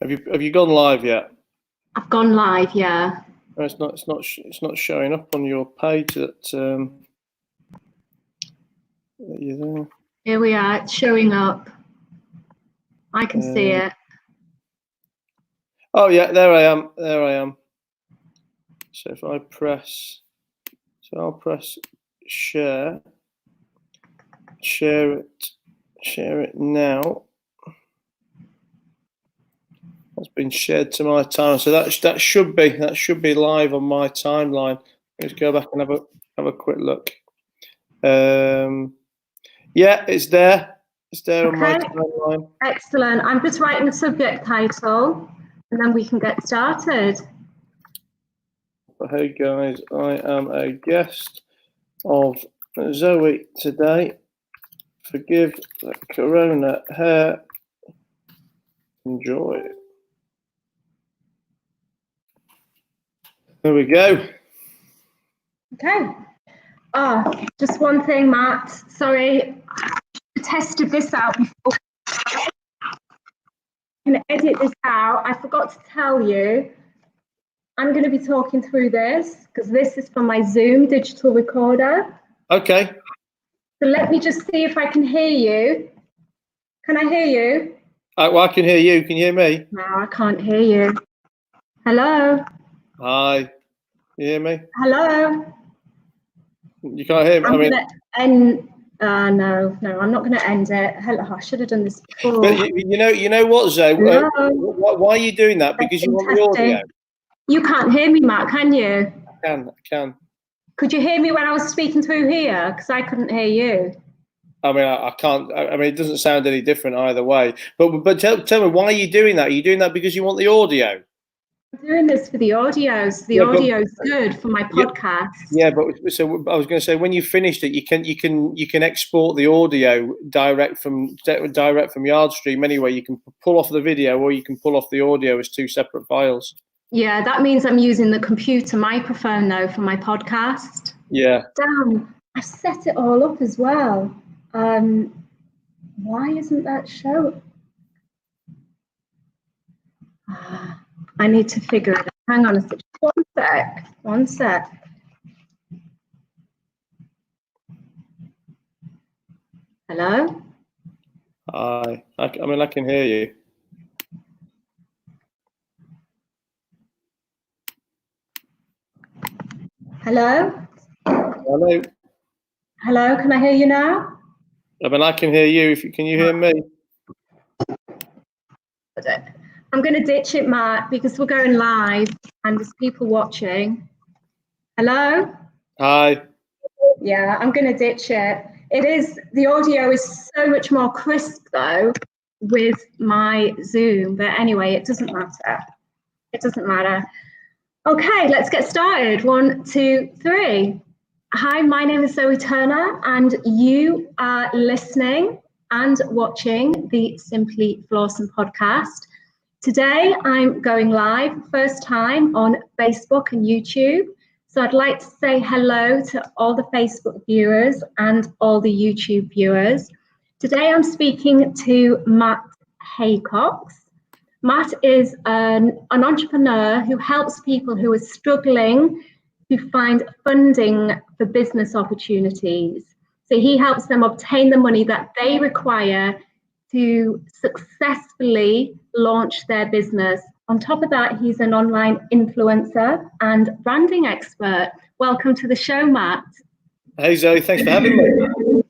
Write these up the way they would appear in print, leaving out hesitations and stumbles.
Have you gone live yet? I've gone live, yeah. No, it's not showing up on your page that you're there. Here we are. It's showing up. I can see it. Oh yeah, there I am. There I am. So if I press, I'll press share. Share it now. That's been shared to my timeline. So that should be live on my timeline. Let's go back and have a quick look. Yeah, it's there. It's there on my timeline. Excellent. I'm just writing the subject title, and then we can get started. Hey guys, I am a guest of Zoe today. Forgive the corona hair. Enjoy. There we go. Okay. Oh, just one thing, Matt. Sorry, I tested this out before. I'm going to edit this out. I forgot to tell you, I'm going to be talking through this because this is from my Zoom digital recorder. Okay. So let me just see if I can hear you. Can I hear you? Well, I can hear you. Can you hear me? No, I can't hear you. Hello? Hi. You hear me? Hello? You can't hear me? I'm going to end. No, I'm not going to end it. Hello, I should have done this before. But you know what, Zoe? Why are you doing that? Because you want the audio. You can't hear me, Matt, can you? I can. Could you hear me when I was speaking through here? Because I couldn't hear you. I mean, I can't. I mean, it doesn't sound any different either way. But tell me, why are you doing that? Are you doing that because you want the audio? I'm doing this for the audios. The audio's good for my podcast. Yeah, but so I was going to say, when you finished it, you can export the audio direct from Yardstream anyway. You can pull off the video or you can pull off the audio as two separate files. Yeah, that means I'm using the computer microphone though for my podcast. Yeah. Damn, I set it all up as well. Why isn't that show? I need to figure it out. Hang on a sec. One sec. Hello? Hi. I mean, I can hear you. Hello? Hello. Hello, can I hear you now? I mean, I can hear you. Can you hear me? I'm going to ditch it, Matt, because we're going live and there's people watching. Hello? Hi. Yeah, I'm going to ditch it. The audio is so much more crisp, though, with my Zoom. But anyway, it doesn't matter. It doesn't matter. Okay, let's get started. 1, 2, 3. Hi, my name is Zoe Turner, and you are listening and watching the Simply Flawsome podcast. Today, I'm going live, first time on Facebook and YouTube. So I'd like to say hello to all the Facebook viewers and all the YouTube viewers. Today, I'm speaking to Matt Haycox. Matt is an entrepreneur who helps people who are struggling to find funding for business opportunities. So he helps them obtain the money that they require to successfully launch their business. On top of that, he's an online influencer and branding expert. Welcome to the show, Matt. Hey Zoe, thanks for having me.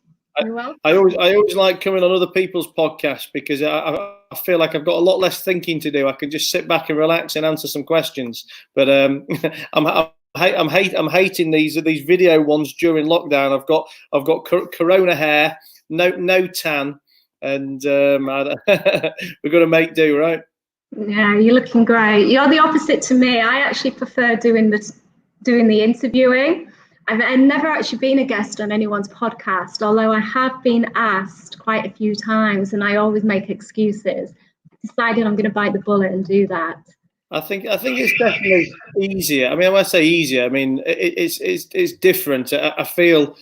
You're welcome. I always like coming on other people's podcasts because I feel like I've got a lot less thinking to do. I can just sit back and relax and answer some questions. But I'm hating these video ones during lockdown. I've got corona hair, no tan, and we're gonna make do, right? Yeah, you're looking great. You're the opposite to me. I actually prefer doing the interviewing. I've never actually been a guest on anyone's podcast, although I have been asked quite a few times, and I always make excuses. I decided I'm going to bite the bullet and do that. I think it's definitely easier. I mean, when I say easier, I mean it's different. I feel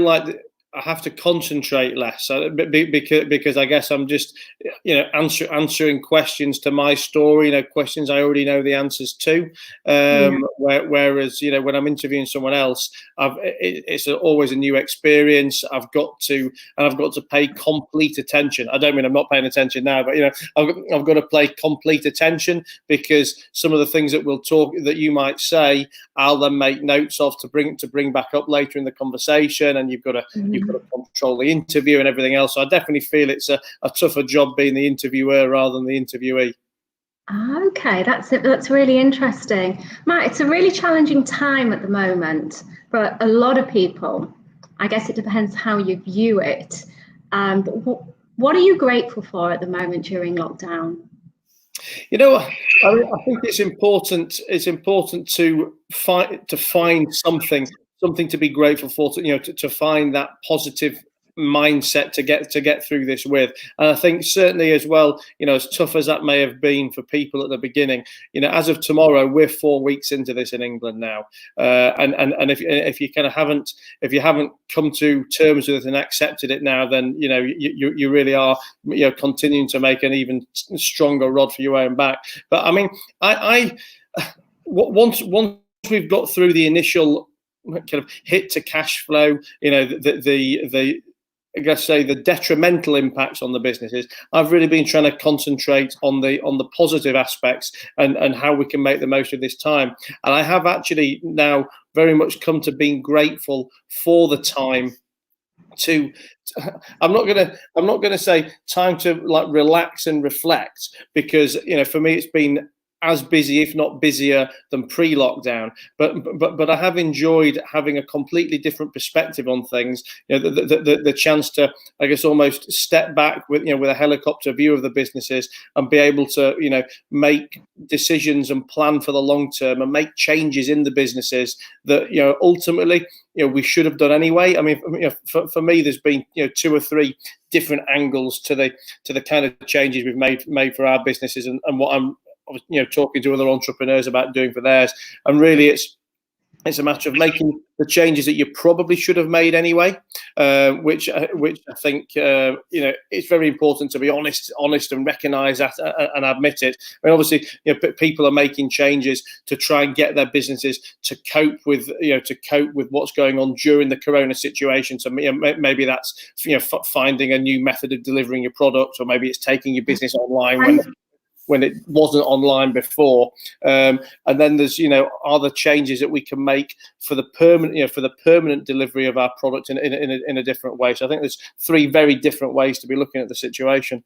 like I have to concentrate less because I guess I'm just, answering questions to my story, questions I already know the answers to. Whereas, when I'm interviewing someone else, it's always a new experience. I've got to pay complete attention. I don't mean I'm not paying attention now, but I've got to pay complete attention, because some of the things that you might say, I'll then make notes of to bring back up later in the conversation, and you've got to control the interview and everything else. So I definitely feel it's a tougher job being the interviewer rather than the interviewee. Okay, that's really interesting. Matt, it's a really challenging time at the moment for a lot of people. I guess it depends how you view it. But what are you grateful for at the moment during lockdown? I think it's important. It's important to find something to be grateful for. To find that positive mindset to get through this with. And I think certainly as well, as tough as that may have been for people at the beginning, as of tomorrow, we're 4 weeks into this in England now, and if you kind of haven't come to terms with it and accepted it now, then you really are continuing to make an even stronger rod for your own back. But I mean, once we've got through the initial kind of hit to cash flow, the detrimental impacts on the businesses, I've really been trying to concentrate on the positive aspects and how we can make the most of this time. And I have actually now very much come to being grateful for the time to I'm not gonna say time to relax and reflect, because for me it's been as busy, if not busier, than pre-lockdown. But I have enjoyed having a completely different perspective on things. The chance to, I guess, almost step back with a helicopter view of the businesses and be able to make decisions and plan for the long term and make changes in the businesses that ultimately we should have done anyway. I mean, for me, there's been 2 or 3 different angles to the kind of changes we've made for our businesses and what I'm talking to other entrepreneurs about doing for theirs. And really it's a matter of making the changes that you probably should have made anyway, which I think it's very important to be honest and recognise that and admit it. I mean, obviously, people are making changes to try and get their businesses to cope with what's going on during the corona situation. So maybe that's finding a new method of delivering your product, or maybe it's taking your business online when it wasn't online before, and then there's are there changes that we can make for the permanent delivery of our product in a different way. So I think there's 3 very different ways to be looking at the situation.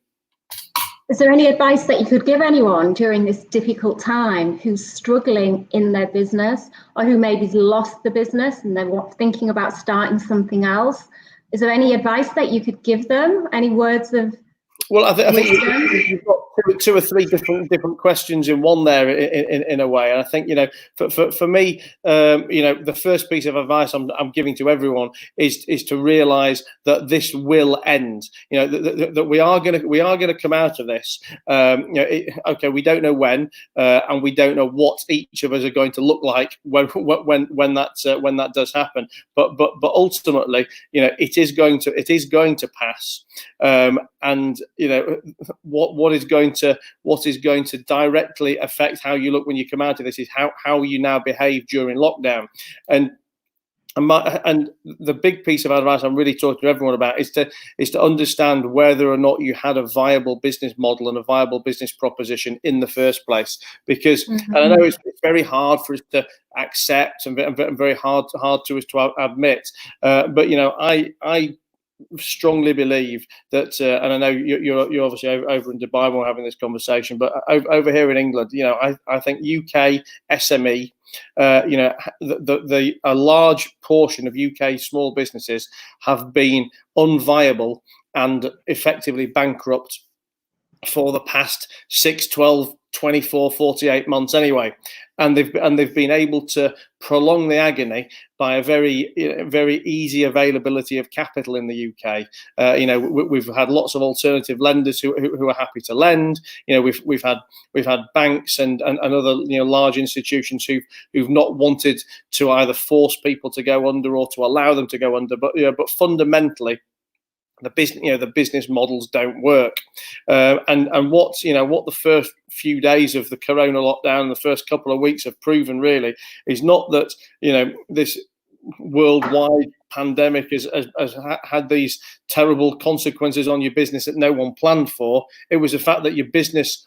Is there any advice that you could give anyone during this difficult time who's struggling in their business, or who maybe's lost the business and they're thinking about starting something else? Is there any advice that you could give them? Any words of Well, I think you've got 2 or 3 different questions in one there, in a way. And I think for me, the first piece of advice I'm giving to everyone is to realise that this will end. That we are going to come out of this. Okay, we don't know when, and we don't know what each of us are going to look like when that does happen. But ultimately, it is going to pass. And what is going to directly affect how you look when you come out of this is how you now behave during lockdown. And the big piece of advice I'm really talking to everyone about is to understand whether or not you had a viable business model and a viable business proposition in the first place. Because and I know it's very hard for us to accept and very hard to us to admit. But I strongly believe that, and I know you're obviously over in Dubai when we're having this conversation, but over here in England, I think UK SME, a large portion of UK small businesses have been unviable and effectively bankrupt for the past 6, 12, 24, 48 months anyway, and they've been able to prolong the agony by a very easy availability of capital in the UK. We've had lots of alternative lenders who are happy to lend. We've had banks and other large institutions who've not wanted to either force people to go under or to allow them to go under, but fundamentally, the business models don't work, and what the first few days of the corona lockdown, the first couple of weeks have proven really is not that this worldwide pandemic has had these terrible consequences on your business that no one planned for. It was the fact that your business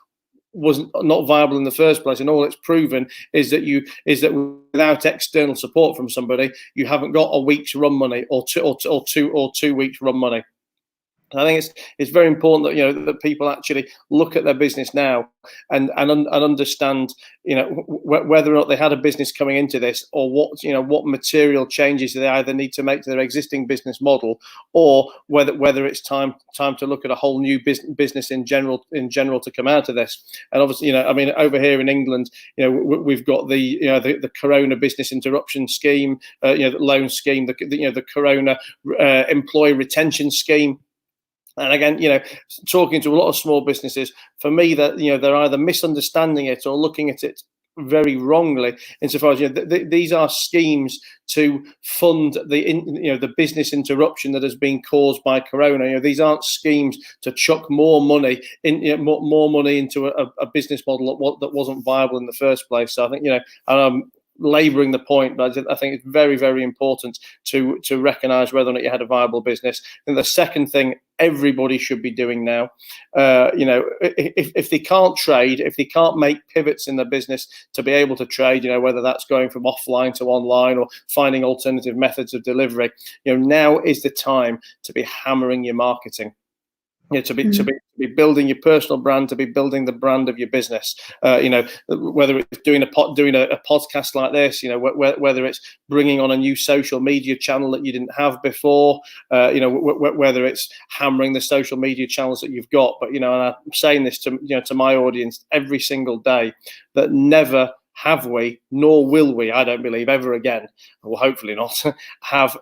was not viable in the first place, and all it's proven is that without external support from somebody, you haven't got a week's run money or two weeks run money. I think it's very important that that people actually look at their business now and understand whether or not they had a business coming into this, or what material changes they either need to make to their existing business model, or whether it's time to look at a whole new business in general to come out of this. And obviously, over here in England, we've got the Corona Business Interruption Scheme, the loan scheme, the Corona Employee Retention Scheme. And again, talking to a lot of small businesses, for me, that they're either misunderstanding it or looking at it very wrongly, insofar as these are schemes to fund the business interruption that has been caused by Corona. These aren't schemes to chuck more money into a business model that wasn't viable in the first place. So I think labouring the point, but I think it's very, very important to recognise whether or not you had a viable business. And the second thing everybody should be doing now, if they can't trade, if they can't make pivots in their business to be able to trade, whether that's going from offline to online or finding alternative methods of delivery, now is the time to be hammering your marketing. To be building your personal brand, to be building the brand of your business. Whether it's doing a podcast like this, whether it's bringing on a new social media channel that you didn't have before, whether it's hammering the social media channels that you've got. But and I'm saying this to my audience every single day, that never have we, nor will we, I don't believe, ever again, or hopefully not, have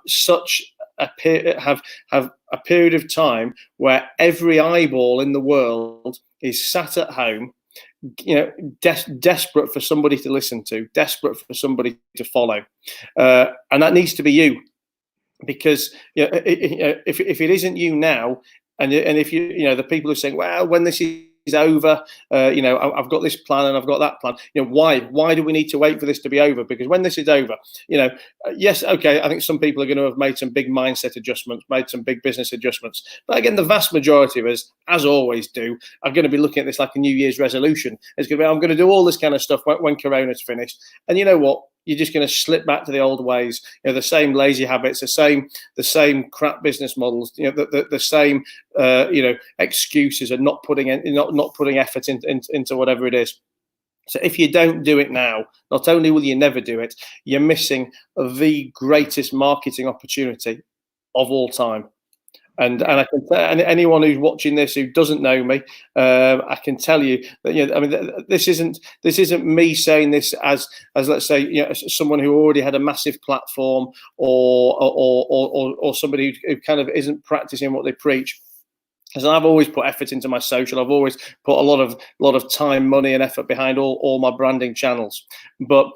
a period of time where every eyeball in the world is sat at home, desperate for somebody to listen to, desperate for somebody to follow, and that needs to be you, because if it isn't you now, and if the people who are saying, well, when this is over, I've got this plan and I've got that plan. Why do we need to wait for this to be over? Because when this is over, yes, okay, I think some people are going to have made some big mindset adjustments, made some big business adjustments. But again, the vast majority of us, as always do, are going to be looking at this like a New Year's resolution. It's going to be, I'm going to do all this kind of stuff when Corona's finished. And you know what? You're just going to slip back to the old ways, the same lazy habits, the same crap business models, the same excuses, and not putting effort into whatever it is. So if you don't do it now, not only will you never do it, you're missing the greatest marketing opportunity of all time. And I can tell anyone who's watching this who doesn't know me, I can tell you that this isn't me saying this as let's say someone who already had a massive platform, or somebody who kind of isn't practicing what they preach. As I've always put effort into my social, I've always put a lot of time, money, and effort behind all my branding channels. But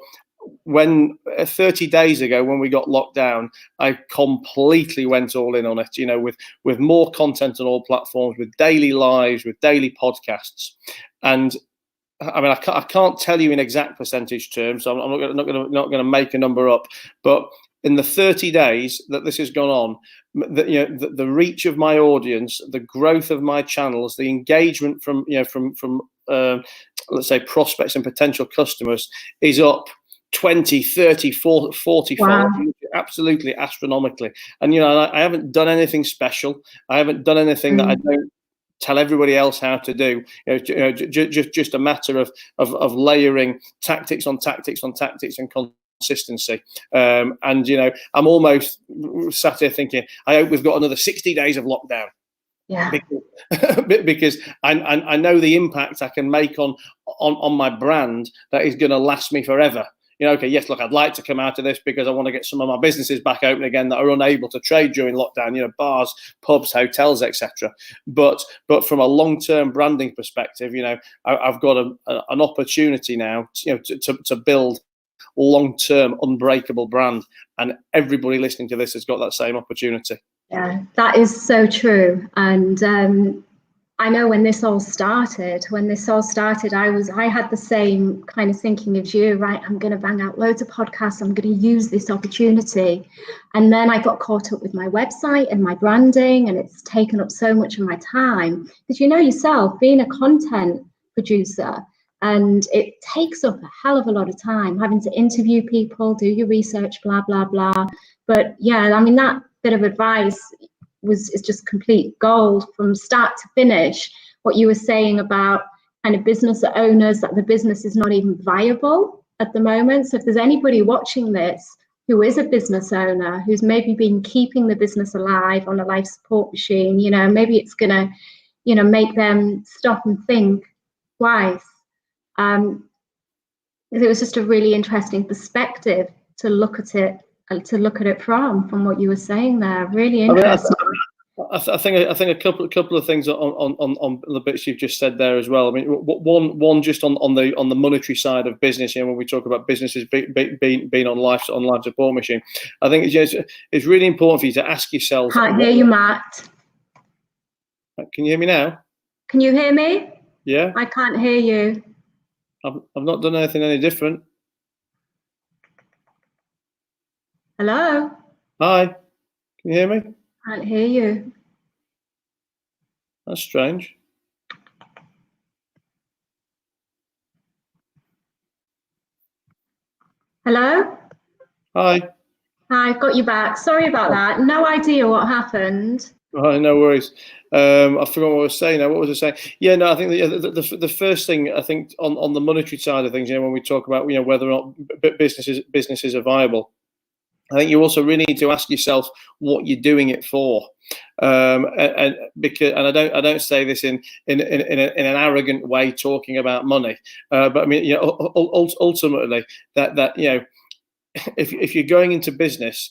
when 30 days ago, when we got locked down, I completely went all in on it, with more content on all platforms, with daily lives, with daily podcasts. And I can't tell you in exact percentage terms, so I'm not going to make a number up, but in the 30 days that this has gone on, the reach of my audience, the growth of my channels, the engagement from let's say prospects and potential customers is up 20, 30, 40 wow. Absolutely astronomically. And I haven't done anything special. I haven't done anything that I don't tell everybody else how to do. Just a matter of layering tactics on tactics on tactics and consistency. And I'm almost sat here thinking, I hope we've got another 60 days of lockdown. Yeah. Because I know the impact I can make on my brand that is going to last me forever. Okay, yes, look, I'd like to come out of this because I want to get some of my businesses back open again that are unable to trade during lockdown, bars, pubs, hotels, etc. But from a long-term branding perspective, I've got an opportunity now, to build long-term unbreakable brand, and everybody listening to this has got that same opportunity. Yeah, that is so true. And I know when this all started, I had the same kind of thinking as you, right? I'm going to bang out loads of podcasts. I'm going to use this opportunity. And then I got caught up with my website and my branding, and it's taken up so much of my time. Because you know yourself, being a content producer, and it takes up a hell of a lot of time having to interview people, do your research, blah, blah, blah. But yeah, I mean, that bit of advice is just complete gold from start to finish. What you were saying about kind of business owners, that the business is not even viable at the moment. So if there's anybody watching this who is a business owner, who's maybe been keeping the business alive on a life support machine, maybe it's going to, make them stop and think twice. It was just a really interesting perspective to look at it from what you were saying there. Really interesting. I think a couple of things on the bits you've just said there as well. I mean, one just on the monetary side of business. When we talk about businesses being on life support machine, I think it's really important for you to ask yourselves. Can't hear you, Matt. Can you hear me now? Can you hear me? Yeah. I can't hear you. I've not done anything any different. Hello? Hi. Can you hear me? Can't hear you. That's strange. Hello? Hi. Hi, got you back. Sorry about that. No idea what happened. Oh, no worries. I forgot what I was saying now. What was I saying? Yeah, no, I think the first thing, I think on the monetary side of things, when we talk about whether or not businesses are viable, I think you also really need to ask yourself what you're doing it for, and I don't say this in an arrogant way, talking about money, but I mean, ultimately that if you're going into business,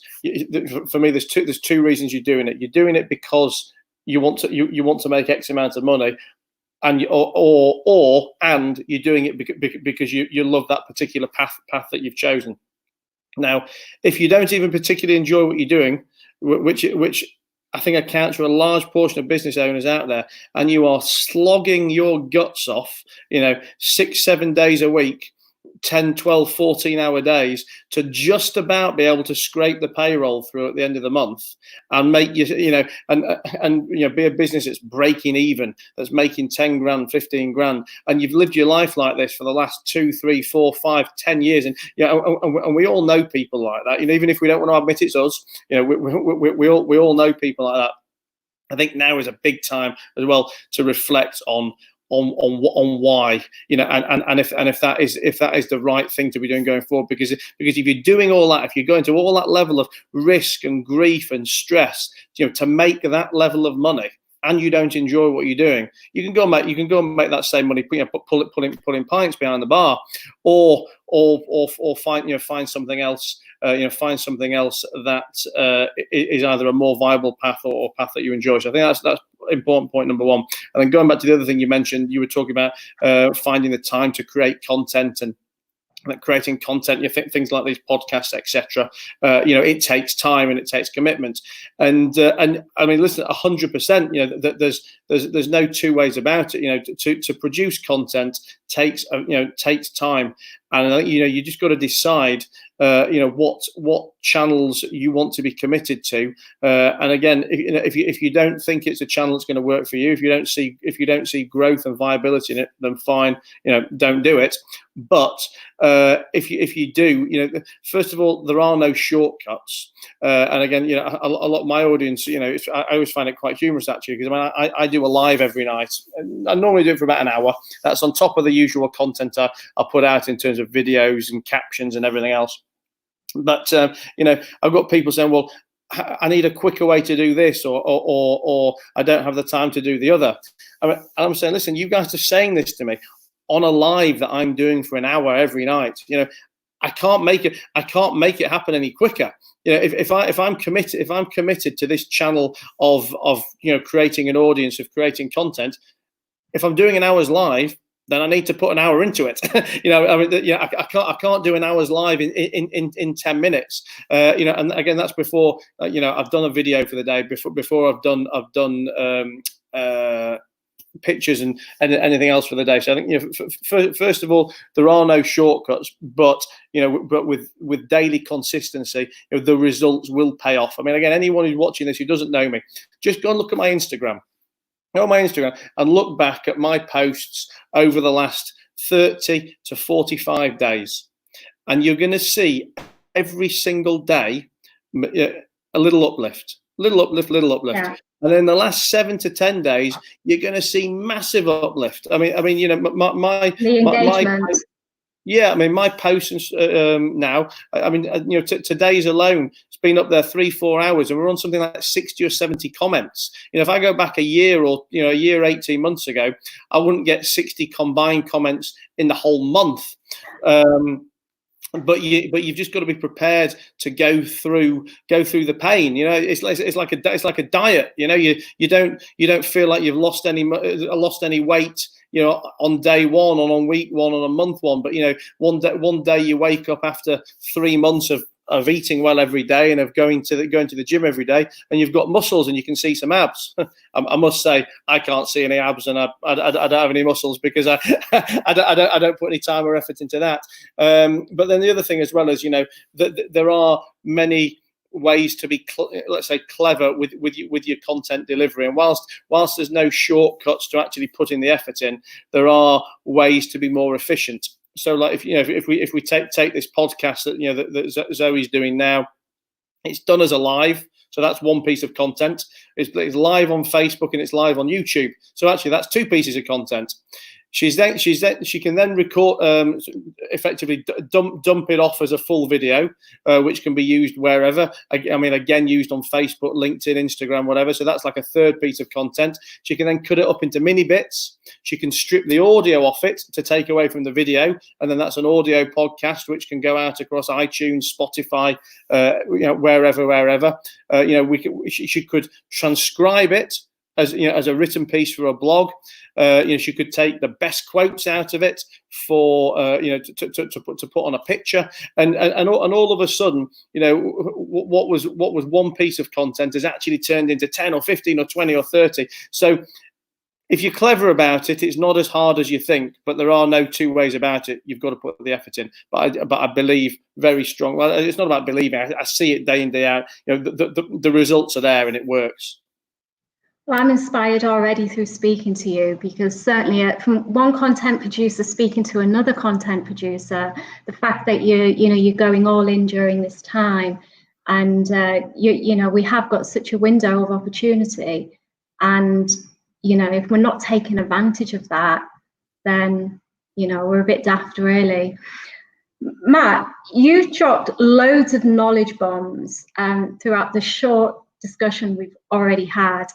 for me, there's two reasons you're doing it. You're doing it because you want to make X amount of money, and and you're doing it because you love that particular path that you've chosen. Now, if you don't even particularly enjoy what you're doing, which I think accounts for a large portion of business owners out there, and you are slogging your guts off, 6-7 days a week, 10, 12, 14-hour days to just about be able to scrape the payroll through at the end of the month and make be a business that's breaking even, that's making 10 grand, 15 grand, and you've lived your life like this for the last 2, 3, 4, 5, 10 years, and and we all know people like that. Even if we don't want to admit it's us, we all know people like that. I think now is a big time as well to reflect on why, and if that is the right thing to be doing going forward, because if you're doing all that, if you're going to all that level of risk and grief and stress, to make that level of money, and you don't enjoy what you're doing, you can go and make that same money, pulling pints behind the bar, or find something else. Find something else that is either a more viable path or a path that you enjoy. So I think that's important point number one. And then going back to the other thing you mentioned, you were talking about finding the time to create content and creating content, things like these podcasts, etc. It takes time and it takes commitment. And I mean, listen, 100%. There's no two ways about it. To produce content takes time, and you just got to decide what channels you want to be committed to. And again, if you don't think it's a channel that's going to work for you, if you don't see growth and viability in it, then fine, don't do it. But if you do, first of all, there are no shortcuts. And again, a lot of my audience, I always find it quite humorous actually, because I do a live every night. I normally do it for about an hour. That's on top of the usual content I put out in terms of videos and captions and everything else. But I've got people saying, well, I need a quicker way to do this, or I don't have the time to do the other. I'm saying, listen, you guys are saying this to me on a live that I'm doing for an hour every night. I can't make it happen any quicker. If I'm committed to this channel of creating an audience, of creating content, if I'm doing an hour's live, then I need to put an hour into it. I can't do an hour's live in 10 minutes. And again, that's before I've done a video for the day, before I've done pictures and anything else for the day. So I think first of all, there are no shortcuts, but with daily consistency, the results will pay off. I mean, again, anyone who's watching this who doesn't know me, just go and look at my Instagram. Go on my Instagram and look back at my posts over the last 30 to 45 days, and you're going to see every single day a little uplift. Yeah. And then the last 7 to 10 days, you're going to see massive uplift. I mean, the engagement. My posts now. Today's alone, it's been up there 3-4 hours, and we're on something like 60 or 70 comments. If I go back a year 18 months ago, I wouldn't get 60 combined comments in the whole month. But you've just got to be prepared to go through the pain. It's like a diet. You don't feel like you've lost any weight, on day one, or on week one, or on month one. But one day you wake up after 3 months of eating well every day and of going to the gym every day, and you've got muscles and you can see some abs. I must say, I can't see any abs, and I don't have any muscles because I don't put any time or effort into that. But then the other thing as well is, that there are many ways to be, let's say, clever with your content delivery. And whilst there's no shortcuts to actually putting the effort in, there are ways to be more efficient. So, like, if we take this podcast that Zoe's doing now, it's done as a live. So that's one piece of content. It's live on Facebook and it's live on YouTube. So actually, that's 2 pieces of content. She can then record, effectively dump it off as a full video, which can be used wherever. Again, used on Facebook, LinkedIn, Instagram, whatever. So that's like a 3rd piece of content. She can then cut it up into mini bits. She can strip the audio off it to take away from the video, and then that's an audio podcast which can go out across iTunes, Spotify, wherever. She could transcribe it as a written piece for a blog. She could take the best quotes out of it for to put on a picture, and all of a sudden, what was one piece of content has actually turned into 10 or 15 or 20 or 30. So if you're clever about it, it's not as hard as you think, but there are no 2 ways about it. You've got to put the effort in. But I believe very strong. Well, it's not about believing. I see it day in, day out. The results are there and it works. Well, I'm inspired already through speaking to you, because certainly from one content producer speaking to another content producer, the fact that you're going all in during this time, and we have got such a window of opportunity, and if we're not taking advantage of that, then we're a bit daft, really. Matt, you've dropped loads of knowledge bombs throughout the short discussion we've already had.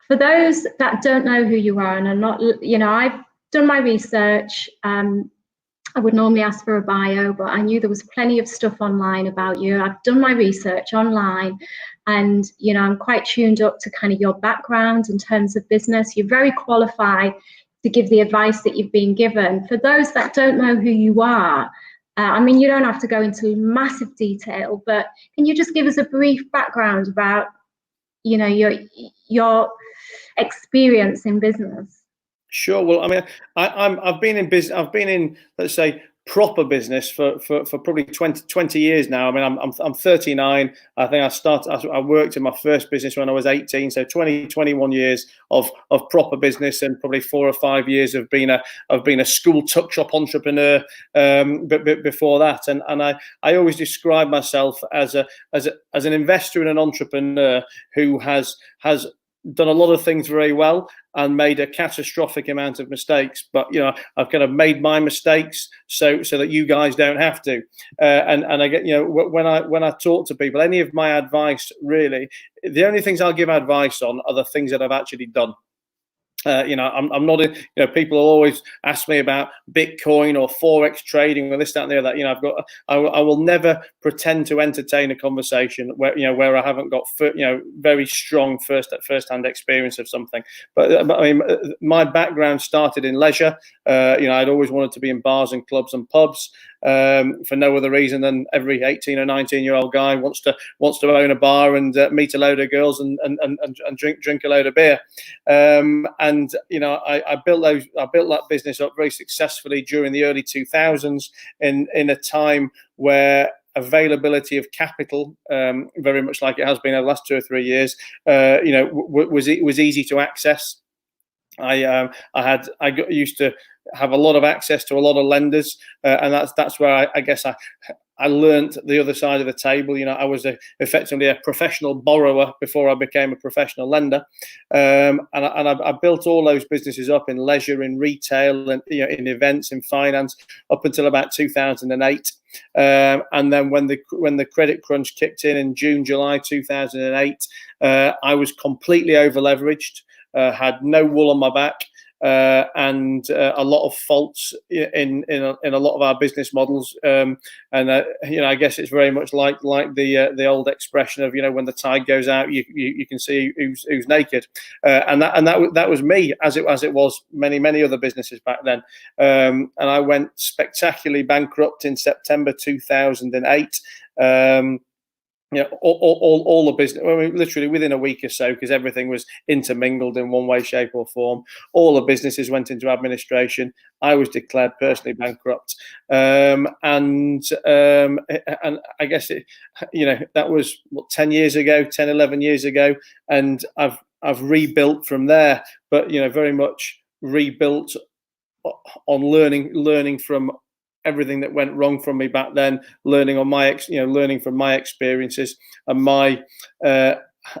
For those that don't know who you are and are not, I've done my research. I would normally ask for a bio, but I knew there was plenty of stuff online about you. I've done my research online, and I'm quite tuned up to kind of your background in terms of business. You're very qualified to give the advice that you've been given. For those that don't know who you are, you don't have to go into massive detail, but can you just give us a brief background about your experience in business? Sure. Well, I've been in business. I've been in, let's say, proper business for probably 20 years now. I'm 39. I think I worked in my first business when I was 18. So 21 years of proper business, and probably 4 or 5 years of being a school tuck shop entrepreneur. But before that, and I always describe myself as an investor and an entrepreneur who has done a lot of things very well and made a catastrophic amount of mistakes. But I've kind of made my mistakes so that you guys don't have to. And I get, when I talk to people, any of my advice, really, the only things I'll give advice on are the things that I've actually done. I'm not in, people always ask me about Bitcoin or Forex trading or this, that, and the other. I will never pretend to entertain a conversation where I haven't got, very strong first-hand experience of something. But I mean, my background started in leisure. I'd always wanted to be in bars and clubs and pubs. For no other reason than every 18 or 19-year-old guy wants to own a bar and meet a load of girls and drink a load of beer. I built that business up very successfully during the early 2000s in a time where availability of capital, very much like it has been over the last 2 or 3 years, was easy to access. I used to have a lot of access to a lot of lenders, and that's where I guess I learned the other side of the table. I was effectively a professional borrower before I became a professional lender, and I built all those businesses up in leisure, in retail, and in events, in finance, up until about 2008. And then when the credit crunch kicked in June, July 2008, I was completely over leveraged. Had no wool on my back, and a lot of faults in a lot of our business models. I guess it's very much like the old expression of when the tide goes out, you can see who's naked, and that was me, as it was many other businesses back then. And I went spectacularly bankrupt in September 2008. All the business, I mean, literally within a week or so, because everything was intermingled in one way, shape, or form. All the businesses went into administration. I was declared personally bankrupt, and I guess that was 10 years ago, 10, 11 years ago, and I've rebuilt from there. But very much rebuilt on learning from everything that went wrong from me back then, learning from my experiences, and my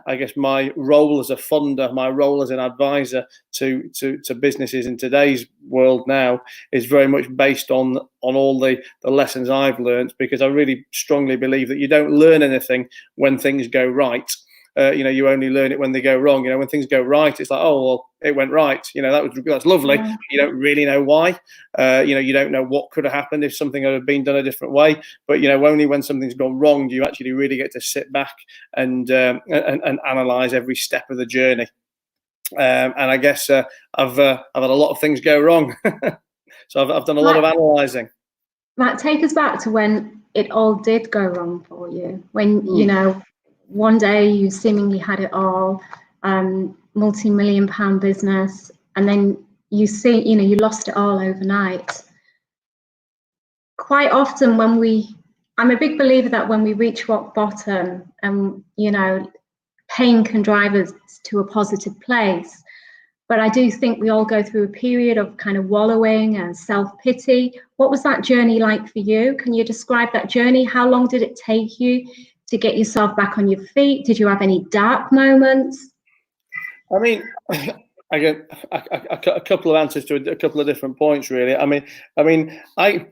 I guess my role as a funder, my role as an advisor to businesses in today's world now is very much based on all the lessons I've learned, because I really strongly believe that you don't learn anything when things go right. You only learn it when they go wrong. When things go right, it's like, oh well, it went right. That's lovely. Yeah. You don't really know why. You don't know what could have happened if something had been done a different way. But only when something's gone wrong do you actually really get to sit back and analyze every step of the journey. And I guess I've had a lot of things go wrong, so I've done a lot of analyzing. Matt, take us back to when it all did go wrong for you. When one day you seemingly had it all, multi-million-pound business, and then you lost it all overnight. Quite often I'm a big believer that when we reach rock bottom, pain can drive us to a positive place. But I do think we all go through a period of kind of wallowing and self-pity. What was that journey like for you? Can you describe that journey? How long did it take you to get yourself back on your feet? Did you have any dark moments? I mean, I get a couple of answers to a couple of different points, really. I mean, I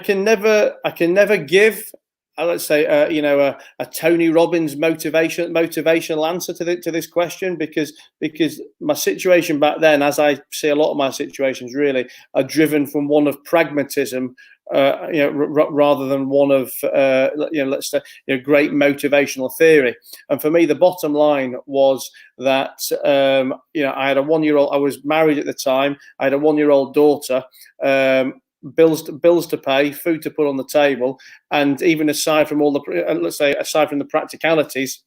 can never give, let's say, a Tony Robbins motivational answer to this question, because my situation back then, as I see a lot of my situations, really are driven from one of pragmatism, rather than one of let's say great motivational theory. And for me, the bottom line was that I had a 1-year-old. I was married at the time. I had a 1-year-old daughter. Bills to pay, food to put on the table, and even aside from all the aside from the practicalities,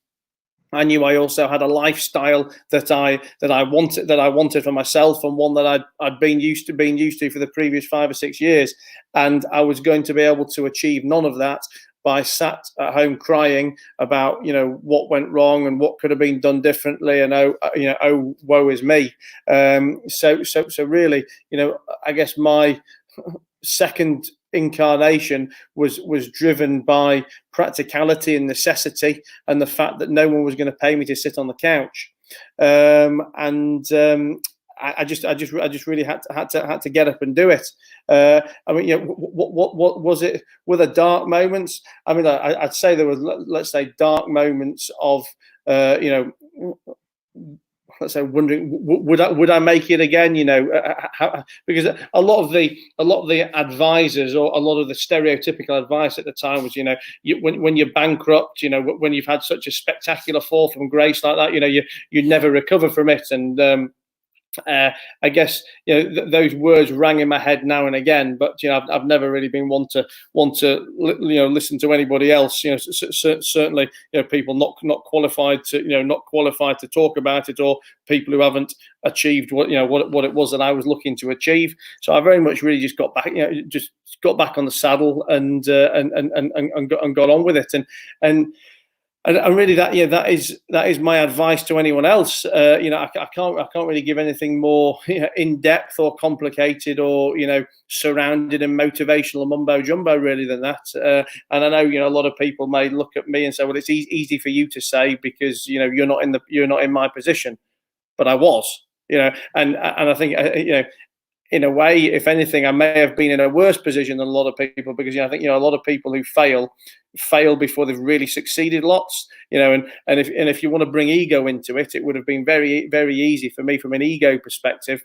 I knew I also had a lifestyle that I wanted for myself, and one that I'd been used to for the previous 5 or 6 years, and I was going to be able to achieve none of that by sat at home crying about what went wrong and what could have been done differently, and oh woe is me. So really, I guess my second incarnation was driven by practicality and necessity, and the fact that no one was going to pay me to sit on the couch. I just really had to get up and do it. I mean, what was it? Were there dark moments? I mean, I'd say there was, let's say, dark moments of, let's say, wondering, would I make it again? Because a lot of the advisors, or a lot of the stereotypical advice at the time was, when you're bankrupt, when you've had such a spectacular fall from grace like that, you never recover from it. And I guess those words rang in my head now and again, but I've never really been one to listen to anybody else. Certainly people not qualified to talk about it, or people who haven't achieved what it was that I was looking to achieve. So I very much really just got back on the saddle and got on with it. And really, that is my advice to anyone else. I can't really give anything more in depth or complicated, or surrounded in motivational mumbo jumbo really than that. And I know a lot of people may look at me and say, well, it's easy for you to say because you're not in my position, but I was. And I think in a way, if anything, I may have been in a worse position than a lot of people, because I think a lot of people who fail before they've really succeeded lots. And if you want to bring ego into it, it would have been very, very easy for me from an ego perspective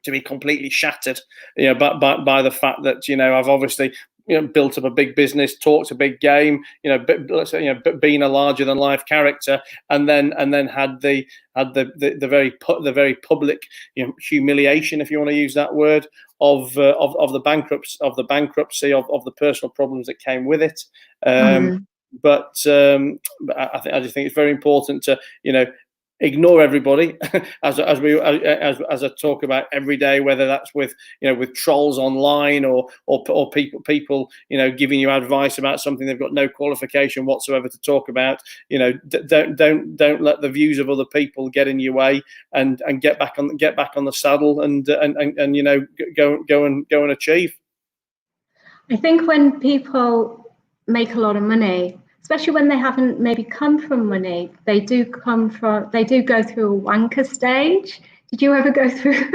to be completely shattered, by the fact that I've obviously built up a big business, talked a big game, been a larger than life character, and then had the very public humiliation, if you want to use that word, of the bankruptcy of the personal problems that came with it. But I just think it's very important to ignore everybody, as I talk about every day, whether that's with trolls online or people giving you advice about something they've got no qualification whatsoever to talk about. Don't let the views of other people get in your way, and get back on the saddle and go and achieve. I think when people make a lot of money, especially when they haven't maybe come from money, they do go through a wanker stage. Did you ever go through?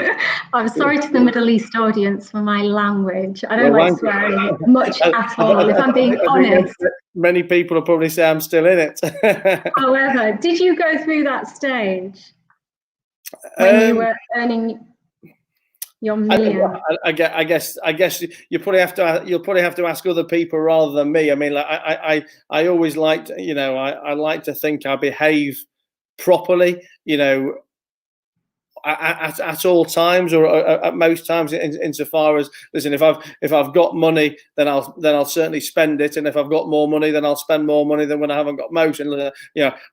I'm sorry to the Middle East audience for my language. I don't like swearing much at all, if I'm being honest. Many people will probably say I'm still in it. However, did you go through that stage when you were earning your million? I guess you'll probably have to ask other people rather than me. I mean, I always liked, I like to think I behave properly, at all times, or at most times, insofar as, listen, if I've got money, then I'll certainly spend it, and if I've got more money, then I'll spend more money than when I haven't got most. And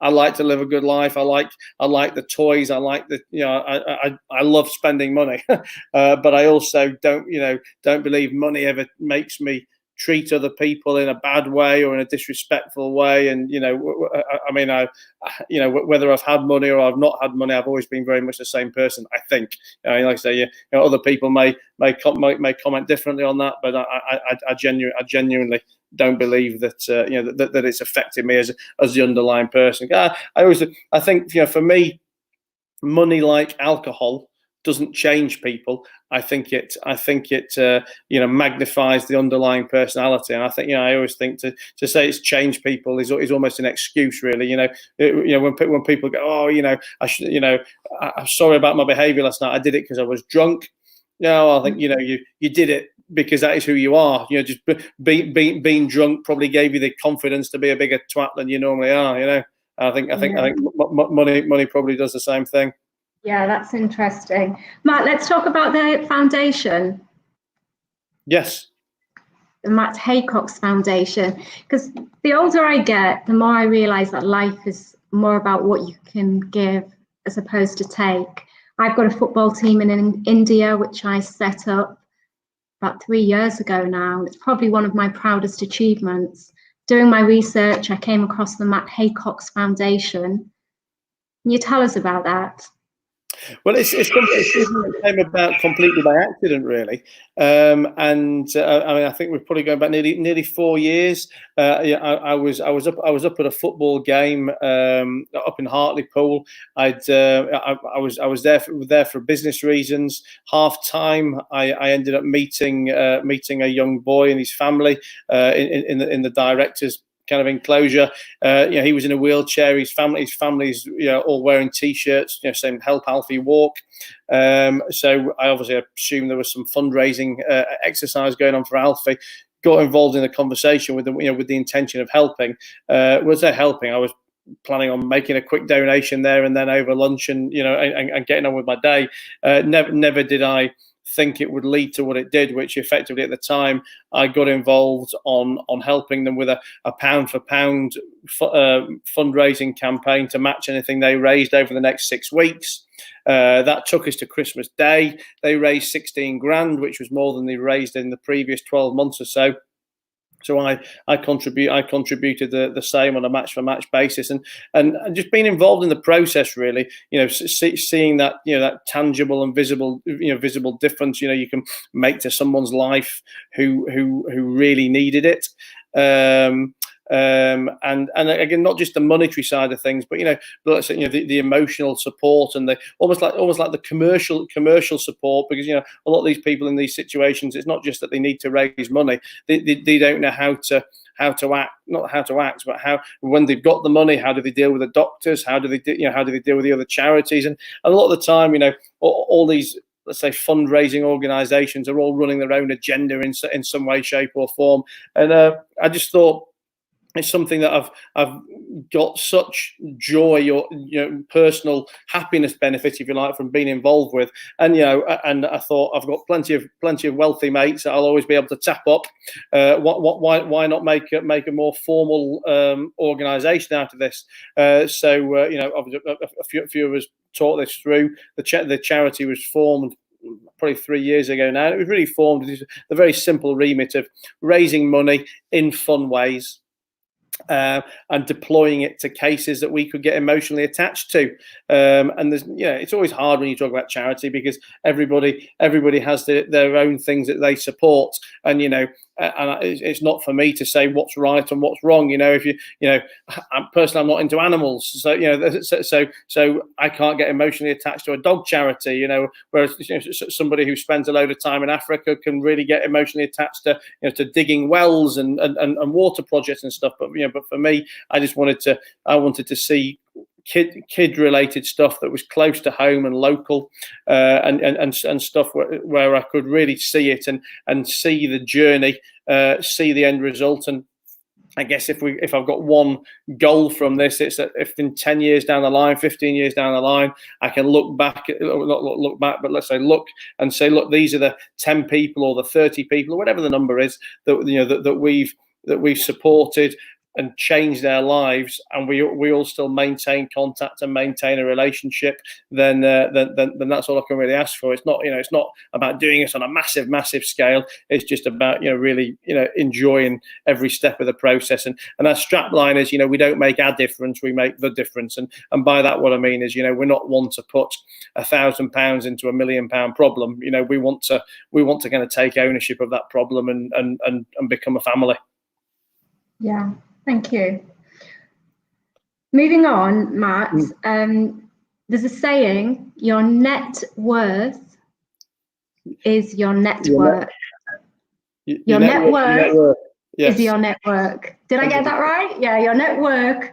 I like to live a good life. I like the toys. I like I love spending money, but I also don't believe money ever makes me treat other people in a bad way or in a disrespectful way. And I mean, whether I've had money or I've not had money, I've always been very much the same person, I think. Like I say, other people may comment differently on that, but I genuinely don't believe that that it's affected me as the underlying person. I think for me, money, like alcohol, doesn't change people. I think it magnifies the underlying personality. And I think I always think to say it's changed people is almost an excuse, really. When people go, oh, I'm sorry about my behaviour last night, I did it because I was drunk. I think you did it because that is who you are. Just being drunk probably gave you the confidence to be a bigger twat than you normally are. I think money probably does the same thing. Yeah, that's interesting. Matt, let's talk about the foundation. Yes. The Matt Haycox Foundation. Because the older I get, the more I realise that life is more about what you can give as opposed to take. I've got a football team in India, which I set up about 3 years ago now. It's probably one of my proudest achievements. Doing my research, I came across the Matt Haycox Foundation. Can you tell us about that? Well, it's something that came about completely by accident, really. I mean, I think we're probably going back nearly 4 years. Yeah, I was up at a football game up in Hartlepool. I was there for business reasons. Half time, I ended up meeting a young boy and his family in the director's kind of enclosure. He was in a wheelchair. His family's all wearing T-shirts, saying "Help Alfie Walk." So I obviously assumed there was some fundraising exercise going on for Alfie. Got involved in a conversation with them, with the intention of helping. Was there helping? I was planning on making a quick donation there and then over lunch, and getting on with my day. Never did I think it would lead to what it did, which effectively at the time I got involved on helping them with a pound for pound fundraising campaign to match anything they raised over the next 6 weeks. That took us to Christmas Day. They raised 16 grand, which was more than they raised in the previous 12 months or so. So I contributed the same on a match for match basis, and just being involved in the process, really, seeing that that tangible and visible difference you can make to someone's life who really needed it. And again, not just the monetary side of things, but let's say the emotional support and the almost like the commercial support, because a lot of these people in these situations, it's not just that they need to raise money, they don't know how to act, not how to act, but how, when they've got the money, how do they deal with the doctors, how do they deal with the other charities, and a lot of the time, all these, let's say, fundraising organizations are all running their own agenda in some way, shape or form, and I just thought it's something that I've got such joy or personal happiness benefit, if you like, from being involved with, and and I thought I've got plenty of wealthy mates that I'll always be able to tap up. Why not make a more formal organisation out of this? So a few of us talked this through. The charity was formed probably 3 years ago now. It was really formed with the very simple remit of raising money in fun ways. And deploying it to cases that we could get emotionally attached to, and there's it's always hard when you talk about charity, because everybody has their own things that they support, and it's not for me to say what's right and what's wrong. If I'm not into animals, so I can't get emotionally attached to a dog charity. Whereas somebody who spends a load of time in Africa can really get emotionally attached to digging wells and water projects and stuff. But for me, I wanted to see kid related stuff that was close to home and local, and stuff where I could really see it and see the journey, see the end result. And I guess if I've got one goal from this, it's that if in 10 years down the line, 15 years down the line, I can look back, not look back, but let's say look and say, look, these are the 10 people or the 30 people or whatever the number is that we've supported and change their lives, and we all still maintain contact and maintain a relationship, then that's all I can really ask for. It's not it's not about doing it on a massive scale. It's just about really enjoying every step of the process. And our strapline is we don't make our difference, we make the difference. And by that, what I mean is we're not one to put £1,000 into £1 million problem. We want to kind of take ownership of that problem and become a family. Yeah. Thank you. Moving on, Matt, there's a saying, your net worth is your network. Your net worth is your network. Did I get that right? Yeah, your net worth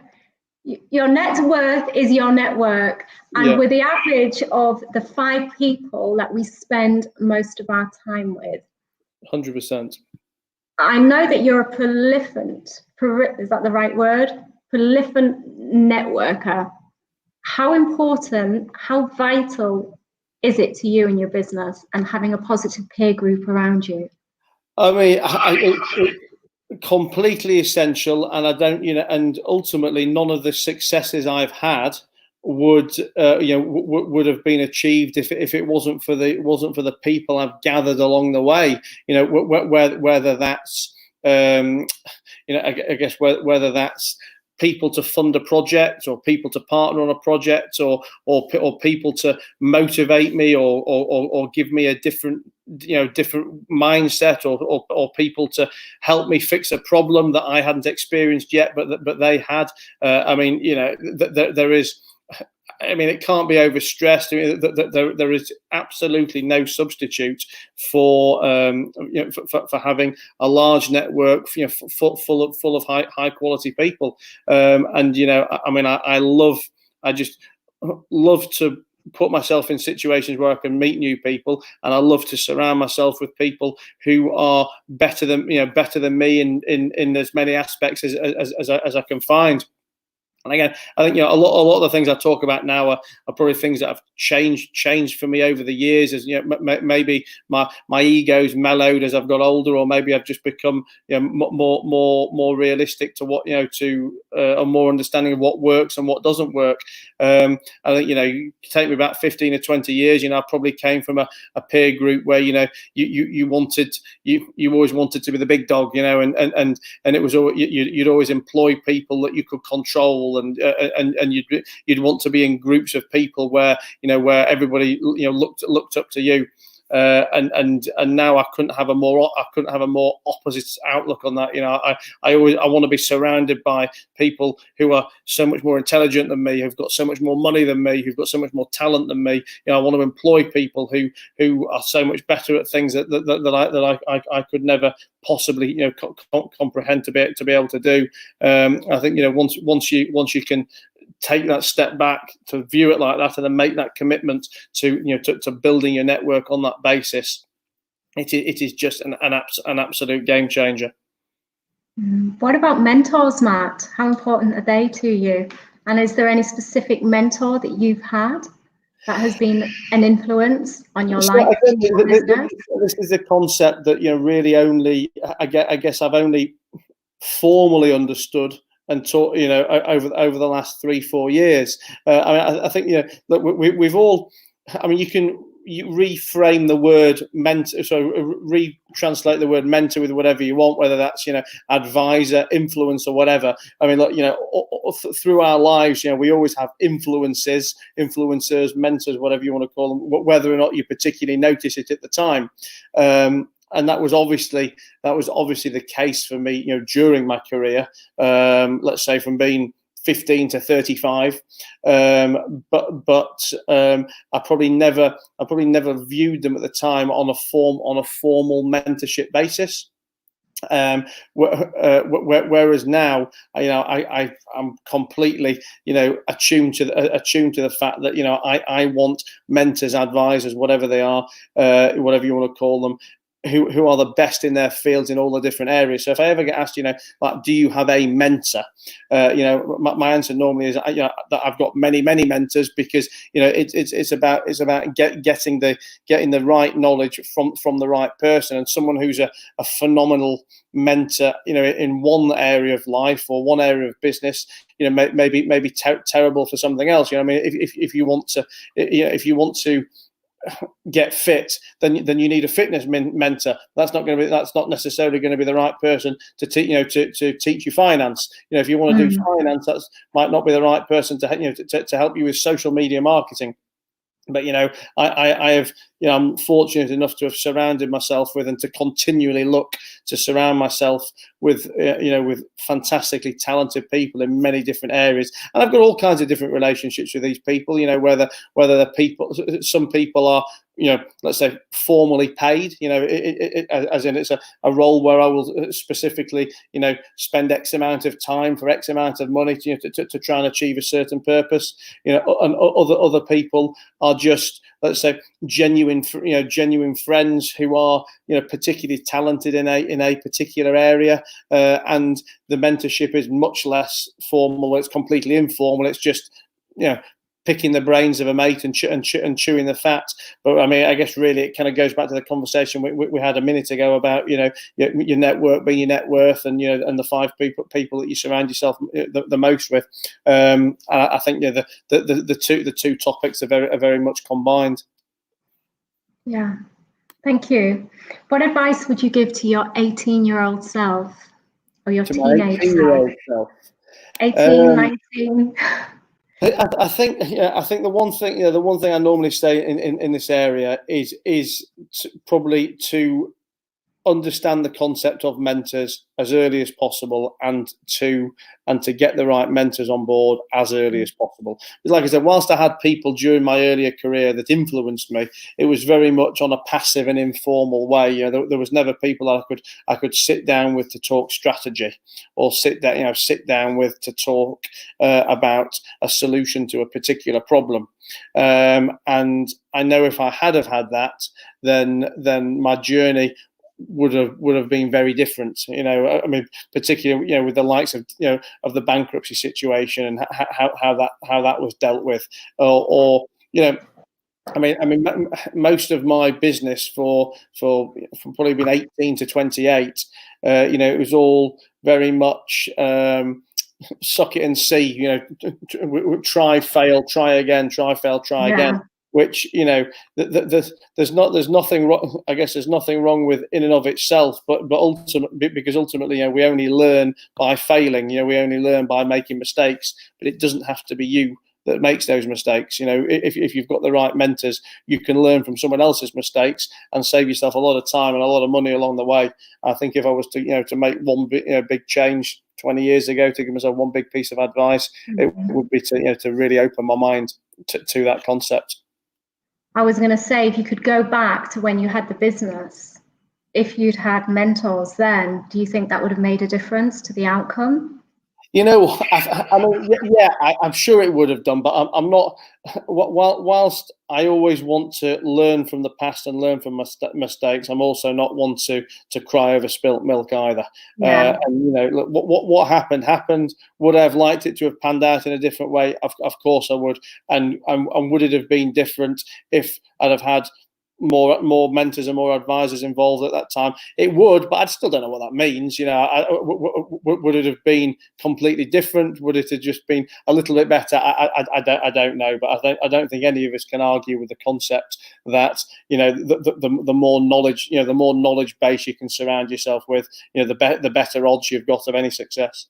is your network. And with the average of the 5 people that we spend most of our time with. 100%. I know that you're a prolific, is that the right word? Prolific networker. How important, how vital is it to you in your business and having a positive peer group around you? I mean, it's completely essential, and I don't, and ultimately none of the successes I've had would have been achieved if it wasn't for the people I've gathered along the way. Whether that's I guess whether that's people to fund a project, or people to partner on a project, or people to motivate me, or give me a different mindset, or people to help me fix a problem that I hadn't experienced yet, but they had. I mean, there is. I mean, it can't be overstressed. There is absolutely no substitute for for having a large network, full of high quality people. And I mean, I just love to put myself in situations where I can meet new people, and I love to surround myself with people who are better than me in as many aspects as I can find. And again, I think a lot of the things I talk about now are probably things that have changed for me over the years. As maybe my ego's mellowed as I've got older, or maybe I've just become more realistic to what to a more understanding of what works and what doesn't work. I think you take me back 15 or 20 years. I probably came from a peer group where you always wanted to be the big dog, and it was you'd always employ people that you could control. And you'd want to be in groups of people where everybody looked up to you. And now I couldn't have a more opposite outlook on that. I want to be surrounded by people who are so much more intelligent than me, who've got so much more money than me, who've got so much more talent than me. I want to employ people who are so much better at things that I could never possibly comprehend to be able to do. I think once you can take that step back to view it like that, and then make that commitment to building your network on that basis, it is just an absolute game changer. What about mentors, Matt? How important are they to you? And is there any specific mentor that you've had that has been an influence on your life? This is a concept that really only I guess I've only formally understood and taught over the last 3-4 years. I think look, we've all. I mean, you reframe the word mentor, so retranslate the word mentor with whatever you want, whether that's advisor, influence, or whatever. I mean, look, through our lives, we always have influences, influencers, mentors, whatever you want to call them, whether or not you particularly notice it at the time. And that was obviously the case for me, during my career. Let's say from being 15 to 35, but I probably never viewed them at the time on a formal mentorship basis. Whereas now, I'm completely, attuned to the fact that I want mentors, advisors, whatever they are, whatever you want to call them, who are the best in their fields in all the different areas. So if I ever get asked, like, do you have a mentor? My answer normally is, that I've got many mentors, because it's about getting the right knowledge from the right person, and someone who's a phenomenal mentor, in one area of life or one area of business, maybe terrible for something else. I mean, if you want to get fit, then you need a fitness mentor. That's not necessarily going to be the right person to teach you finance. If you want to do finance, that might not be the right person to help you with social media marketing. But I have, I'm fortunate enough to have surrounded myself with, and to continually look to surround myself with, with fantastically talented people in many different areas. And I've got all kinds of different relationships with these people. Whether the people, some people are, let's say, formally paid, as in it's a role where I will specifically, spend X amount of time for X amount of money to try and achieve a certain purpose. And other people are just, let's say, genuine friends who are, particularly talented in a particular area, and the mentorship is much less formal. It's completely informal. It's just, picking the brains of a mate and chewing the fat. But I mean, I guess really it kind of goes back to the conversation we had a minute ago about your network being your net worth, and and the 5 people that you surround yourself the most with. I think the two topics are very much combined. Yeah, thank you. What advice would you give to your 18-year-old self, or your teenage self? 18, 19? I think, I think the one thing, the one thing I normally say in this area is probably to understand the concept of mentors as early as possible, and to get the right mentors on board as early as possible. Because like I said, whilst I had people during my earlier career that influenced me, it was very much on a passive and informal way. There was never people I could sit down with to talk strategy, or sit down with to talk about a solution to a particular problem. And I know if I had had that, then my journey would have been very different. I mean, particularly with the likes of of the bankruptcy situation, and how that was dealt with, or I mean, most of my business for probably been 18 to 28. It was all very much suck it and see. Try, fail, try again, try, fail, try again. Which there's nothing wrong. I guess there's nothing wrong with in and of itself, but ultimately, we only learn by failing. We only learn by making mistakes. But it doesn't have to be you that makes those mistakes. If you've got the right mentors, you can learn from someone else's mistakes and save yourself a lot of time and a lot of money along the way. I think if I was to make one big change 20 years ago, to give myself one big piece of advice, it would be to really open my mind to that concept. I was going to say, if you could go back to when you had the business, if you'd had mentors then, do you think that would have made a difference to the outcome? I mean, yeah, I'm sure it would have done, but I'm not. Whilst I always want to learn from the past and learn from my mistakes, I'm also not one to cry over spilt milk either. Yeah. And what happened. Would I have liked it to have panned out in a different way? Of course I would. And would it have been different if I'd have had more mentors and more advisors involved at that time? It would, but I still don't know what that means. Would it have been completely different? Would it have just been a little bit better? I don't know, but I don't think any of us can argue with the concept that the more knowledge, the more knowledge base you can surround yourself with, the better odds you've got of any success.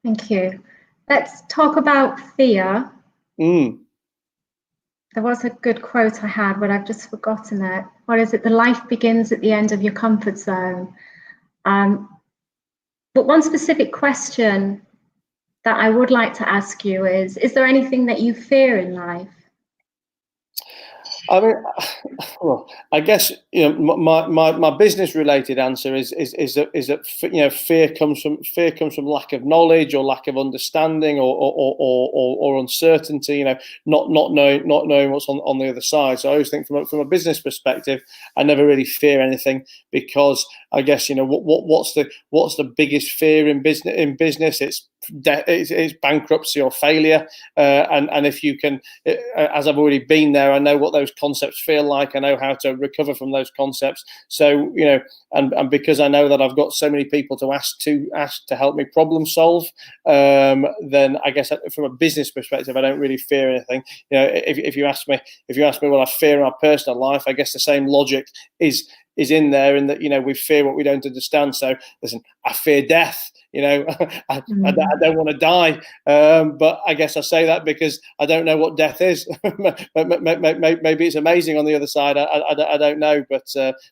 Thank you. Let's talk about fear. There was a good quote I had, but I've just forgotten it. What is it? The life begins at the end of your comfort zone. But one specific question that I would like to ask you is there anything that you fear in life? I mean, well, I guess my business related answer is that fear comes from lack of knowledge or lack of understanding or uncertainty. Not knowing what's on the other side. So I always think from a business perspective, I never really fear anything, because I guess what's the biggest fear in business? It's bankruptcy or failure, and if you can, as I've already been there, I know what those concepts feel like. I know how to recover from those concepts. So and because I know that I've got so many people to ask to help me problem solve, then I guess from a business perspective, I don't really fear anything. If you ask me what I fear in my personal life, I guess the same logic is in there, in that we fear what we don't understand. So listen, I fear death. I don't want to die, but I guess I say that because I don't know what death is. Maybe it's amazing on the other side. I don't know, but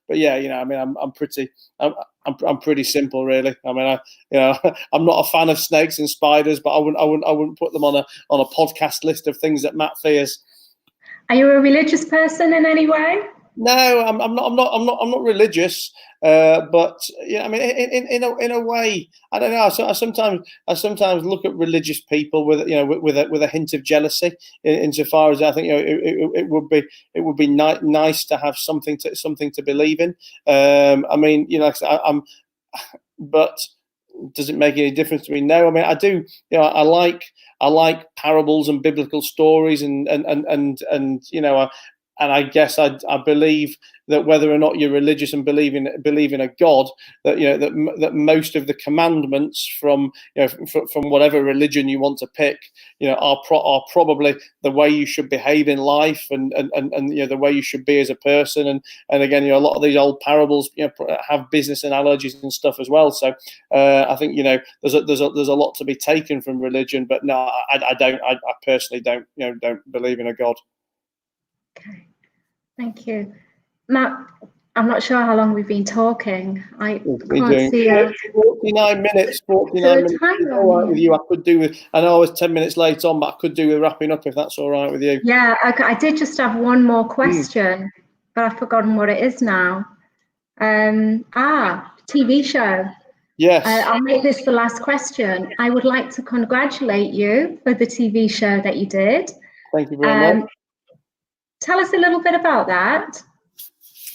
yeah, I mean, I'm pretty simple, really. I mean, I'm not a fan of snakes and spiders, but I wouldn't put them on a podcast list of things that Matt fears. Are you a religious person in any way? No, I'm not religious, but I mean, in a way, I don't know. I sometimes look at religious people with a hint of jealousy, insofar as I think it would be nice to have something to believe in. I mean, but does it make any difference to me? No. I mean, I do. I like parables and biblical stories, and I guess I believe that whether or not you're religious and believe in a God, that that most of the commandments from from whatever religion you want to pick, are probably the way you should behave in life, and the way you should be as a person, and again, a lot of these old parables have business analogies and stuff as well. So I think there's a lot to be taken from religion, but no, I personally don't believe in a God. Okay, thank you, Matt. I'm not sure how long we've been talking. I can't see 49 minutes. 49 minutes. All right with you? I could do with. I know I was 10 minutes late on, but I could do with wrapping up if that's all right with you. Yeah, I did just have one more question, but I've forgotten what it is now. TV show. Yes. I'll make this the last question. I would like to congratulate you for the TV show that you did. Thank you very much. Tell us a little bit about that.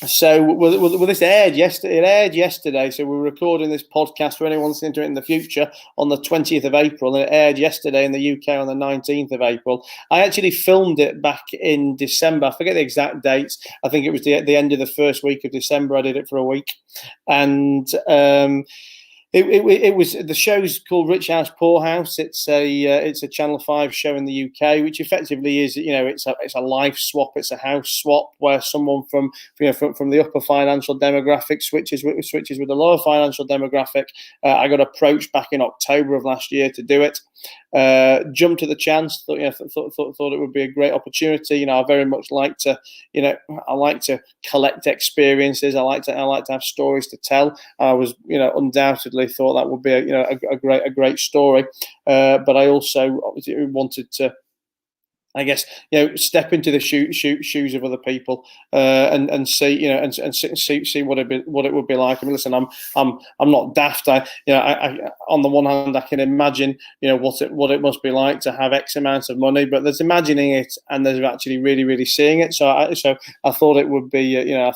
So, well, this aired yesterday. It aired yesterday. So we're recording this podcast for anyone listening to it in the future on the 20th of April, and it aired yesterday in the UK on the 19th of April. I actually filmed it back in December. I forget the exact dates. I think it was the end of the first week of December. I did it for a week, and it was, the show's called Rich House Poor House. It's a Channel 5 show in the UK, which effectively is it's a life swap. It's a house swap where someone from the upper financial demographic switches with the lower financial demographic. I got approached back in October of last year to do it. Jumped at the chance. Thought it would be a great opportunity. I very much like to I like to collect experiences. I like to have stories to tell. I was undoubtedly thought that would be a great story, but I also obviously wanted to, I guess, step into the shoes of other people, and see, and see what it would be like. I mean, listen, I'm not daft. I on the one hand, I can imagine, what it must be like to have X amount of money, but there's imagining it and there's actually really seeing it. So I thought it would be, a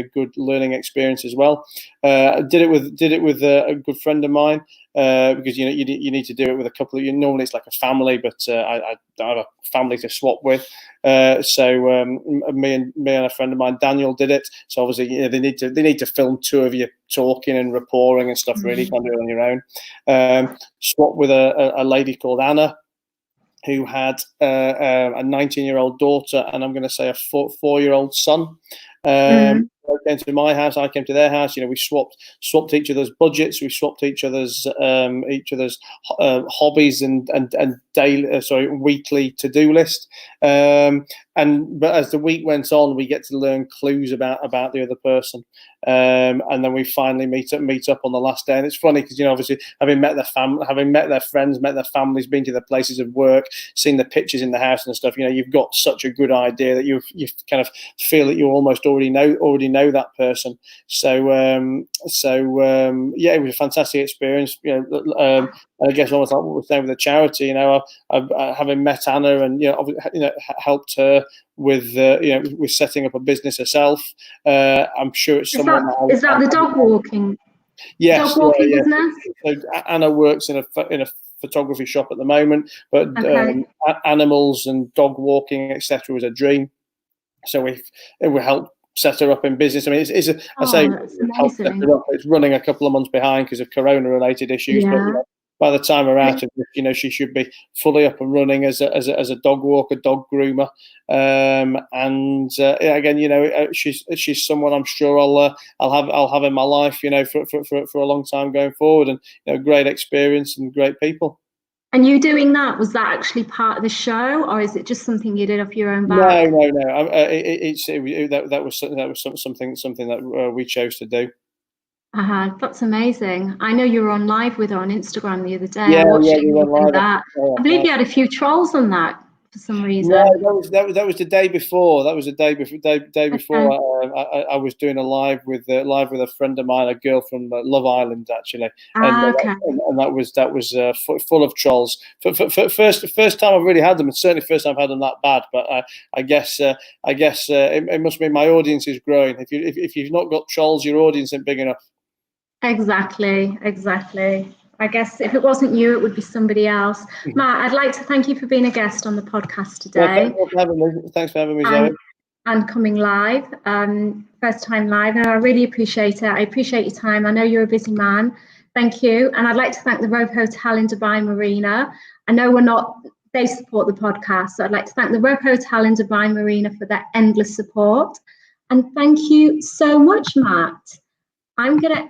good learning experience as well. Did it with a good friend of mine. Because you need to do it with a couple of you. Normally it's like a family, but I don't have a family to swap with. So me and a friend of mine, Daniel, did it. So obviously they need to film two of you talking and rapporting and stuff. Really can't do it on your own. Swap with a lady called Anna, who had a 19-year-old daughter, and I'm going to say a 4-year-old son. They came to my house, I came to their house. We swapped each other's budgets, we swapped each other's hobbies and daily, weekly to-do list. But as the week went on, we get to learn clues about the other person, and then we finally meet up on the last day. And it's funny because obviously having met their friends, met their families, been to their places of work, seen the pictures in the house and stuff. You've got such a good idea that you kind of feel that you almost already know that person. So yeah, it was a fantastic experience. I guess almost like what we're saying with the charity. Having met Anna and helped her with setting up a business herself. I'm sure it's someone. Is that the dog walking? Yes, dog walking business. So Anna works in a photography shop at the moment, but animals and dog walking, etc., was a dream. So we helped set her up in business. I mean, helped set her up. It's running a couple of months behind because of Corona-related issues, but by the time we're out of it, she should be fully up and running as a dog walker, dog groomer, again, she's someone I'm sure I'll have in my life, for a long time going forward, and great experience and great people. And you doing that, was that actually part of the show, or is it just something you did off your own back? No. That was something that we chose to do. That's amazing. I know you were on live with her on Instagram the other day. I watched you on that. I believe you had a few trolls on that for some reason. No, that was the day before. That was the day before. I was doing a live with a friend of mine, a girl from Love Island, actually, and that was full of trolls. First time I've really had them, and certainly first time I've had them that bad. But I guess it must be my audience is growing. If you've not got trolls, your audience isn't big enough. Exactly. I guess if it wasn't you, it would be somebody else. Matt, I'd like to thank you for being a guest on the podcast today. Thanks for having me, Zoe. and coming live, first time live, and I really appreciate it. I appreciate your time. I know you're a busy man. Thank you. And I'd like to thank the Rope Hotel in Dubai Marina. I know they support the podcast, so I'd like to thank the Rope Hotel in Dubai Marina for their endless support. And thank you so much, Matt. I'm going to end